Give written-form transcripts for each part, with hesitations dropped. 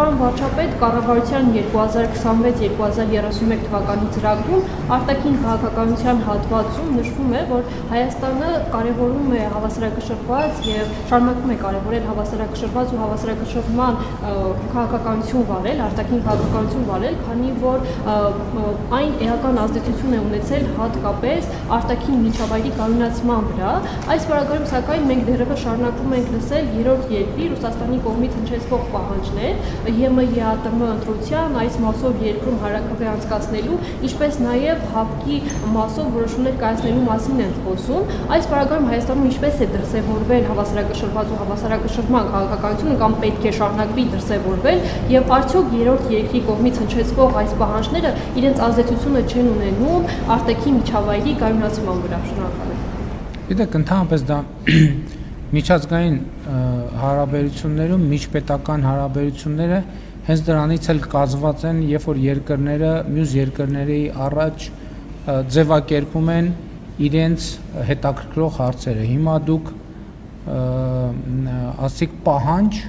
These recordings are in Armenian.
Պարոն վարչապետ, կառավարության 2026-2031 թվականի ծրագրում արտաքին քաղաքականության հատվածում նշվում է, որ Հայաստանը կարևորում է հավասարակշռված եւ շարունակում է կարևորել հավասարակշռված ու հավասարակշռման քաղաքականություն վարել, արտաքին քաղաքականություն վարել, քանի որ այն էական ազդեցություն է ունեցել հատկապես արտաքին միջավայրի կայունացման վրա։ Այս բaragարում սակայն մենք դեռևս շարունակում ենք լսել երրորդ երկրի Ռուսաստանի կողմից հնչեցվող պահանջներ ԵՄ-ԵԱՏՄ ընտրության այս մասով երկրում հարակավե անցկացնելու, ինչպես նաև ՀԱՊԿ-ի մասով որոշումներ կայացնելու մասին են խոսում։ Այս բaragարում Հայաստանում ինչպես է դրսևորվել հավասարակշռված ու հավասարակշռման քաղաքականությունը կամ պետք է շարունակվի դրսևորվել եւ արդյոք երրորդ երկրի կողմից հնչեցվող այս պահանջները իրենց ազդեցությունը չեն ունենում արտաքին միջավայրի կայունացման վրա։ Շնորհակալ եմ։ Գիտեք, ընդհանրապես դա միջազգային հարաբերություններում միջպետական հարաբերությունները հենց դրանից էլ կազմված են, երբ որ երկրները մյուս երկրների առաջ ձևակերպում են իրենց հետաքրքրող հարցերը։ Հիմա դուք ասիկ պահանջ,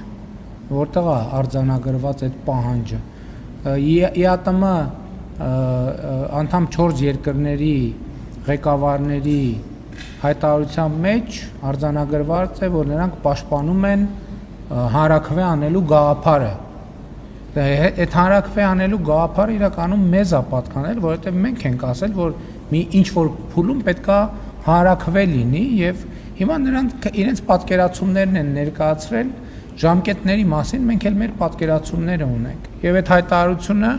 որտեղ է արձանագրված այդ պահանջը։ ԵԱՏՄ անդամ 4 երկրների ղեկավարների հայտարարության մեջ արձանագրված է, որ նրանք պաշտպանում են հանրաքվե անելու գաղափարը։ Այդ հանրաքվե անելու գաղափարը իրականում մեզ է պատկանել, որովհետև մենք ենք ասել, որ մի ինչ-որ փուլում պետքա հանրաքվե լինի եւ հիմա նրանք իրենց պատկերացումներն են ներկայացրել ժամկետների մասին, մենք էլ մեր պատկերացումները ունենք։ Եվ այդ հայտարարությունը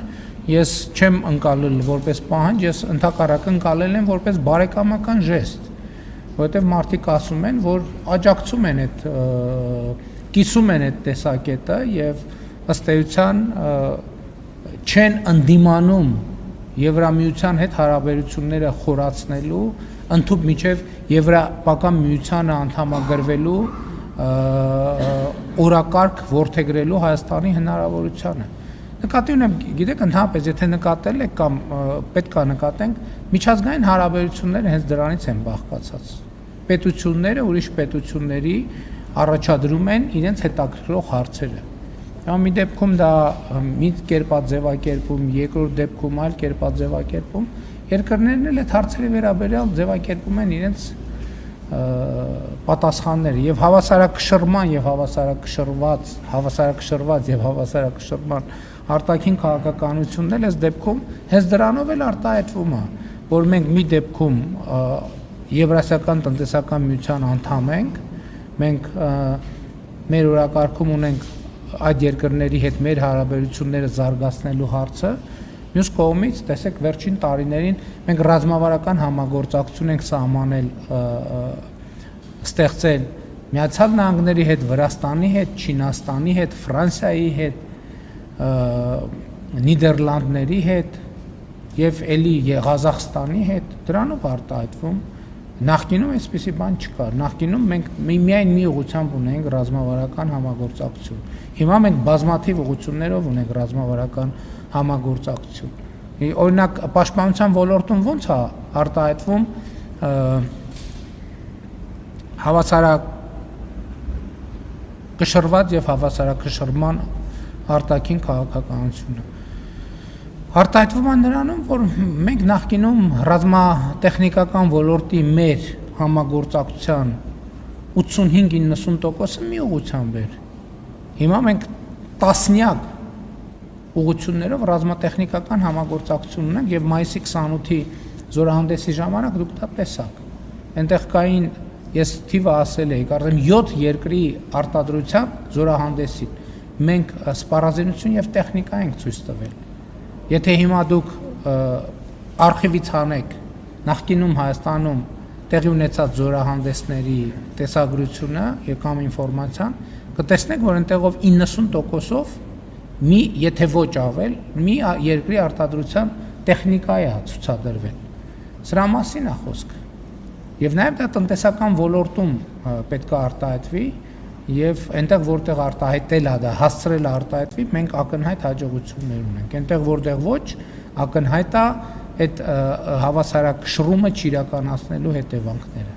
ես չեմ ընկալել որպես պահանջ, ես ընդհակառակը ընկալել եմ որպես բարեկամական ժեստ, որովհետև մարդիկ ասում են, որ աջակցում են այդ կիսում են այդ տեսակետը եւ ըստ էության չեն ընդդիմանում Եվրամիության հետ հարաբերությունները խորացնելու, ընդհանուր միջև Եվրոպական միությանը անդամագրվելու օրակարգ որդեգրելու Հայաստանի հնարավորությանը։ Նկատի ունեմ, գիտեք, ընդհանրապես եթե նկատել եք կամ պետք է նկատենք, միջազգային հարաբերությունները հենց դրանից են բաղկացած։ Պետությունները ուրիշ պետությունների առաջադրում են իրենց հետաքրքրող հարցերը։ Մի դեպքում դա մի կերպա ձևակերպում, երկրորդ դեպքում այլ կերպա ձևակերպում, երկրներն էլ այդ հարցերի վերաբերյալ ձևակերպում են իրենց պատասխանները եւ հավասարակշռման եւ հավասարակշռված եւ հավասարակշռման արտաքին քաղաքականությունն էլ այս դեպքում հենց դրանով էլ արտահայտվում է, որ մենք մի դեպքում Եվրասիական տնտեսական միության անդամ ենք, մենք մեր օրակարգում ունենք այդ երկրների հետ մեր հարաբերությունները զարգացնելու հարցը, մյուս կողմից տեսեք վերջին տարիներին մենք ռազմավարական համագործակցություն ենք սահմանել, ստեղծել Միացյալ Նահանգների հետ, Վրաստանի հետ, Չինաստանի հետ, Ֆրանսիայի հետ, Նիդերլանդների հետ եւ էլի Ղազախստանի հետ, դրանով արտահայտվում։ Նախկինում այսպիսի բան չկար։ Նախկինում մենք միայն մի ուղղությամբ ունենք ռազմավարական համագործակցություն։ Հիմա մենք բազմաթիվ ուղղություններով ունենք ռազմավարական համագործակցություն։ Օրինակ պաշտպանության ոլորտում ո՞նց է արտահայտվում հավասարակշռված եւ հավասարակշռման արտաքին քաղաքականությունը։ Արտահայտվում է նրանում, որ մենք նախկինում ռազմատեխնիկական ոլորտի մեր համագործակցության 85-90%-ը մի ուղղությամբ էր։ Հիմա մենք տասնյակ ուղղություններով ռազմատեխնիկական համագործակցություն ունենք եւ մայիսի 28-ի զորահանդեսի ժամանակ դուք դա տեսաք։ Այնտեղ կային, ես թիվը ասել էի, կարծեմ 7 երկրի արտադրության զորահանդեսին։ Մենք սպառազինություն եւ տեխնիկա ենք ցույց տվել։ Եթե հիմա դուք արխիվից հանեք նախկինում Հայաստանում տեղի ունեցած զորահանդեսների տեսագրությունը կամ ինֆորմացիան, կտեսնեք, որ այնտեղով 90%-ով մի, եթե ոչ ավել, մի երկրի արտադրության տեխնիկա է ցուցադրվել։ Սրա մասին է խոսքը։ Եվ նաև դա տնտեսական ոլորտում պետք է արտահայտվի եւ այնտեղ որտեղ արտահայտել է դա, հասցրել է արտահայտվի, մենք ակնհայտ հաջողություններ ունենք։ Այնտեղ որտեղ ոչ, ակնհայտ է այդ հավասարակշռումը չիրականացնելու հետևանքները։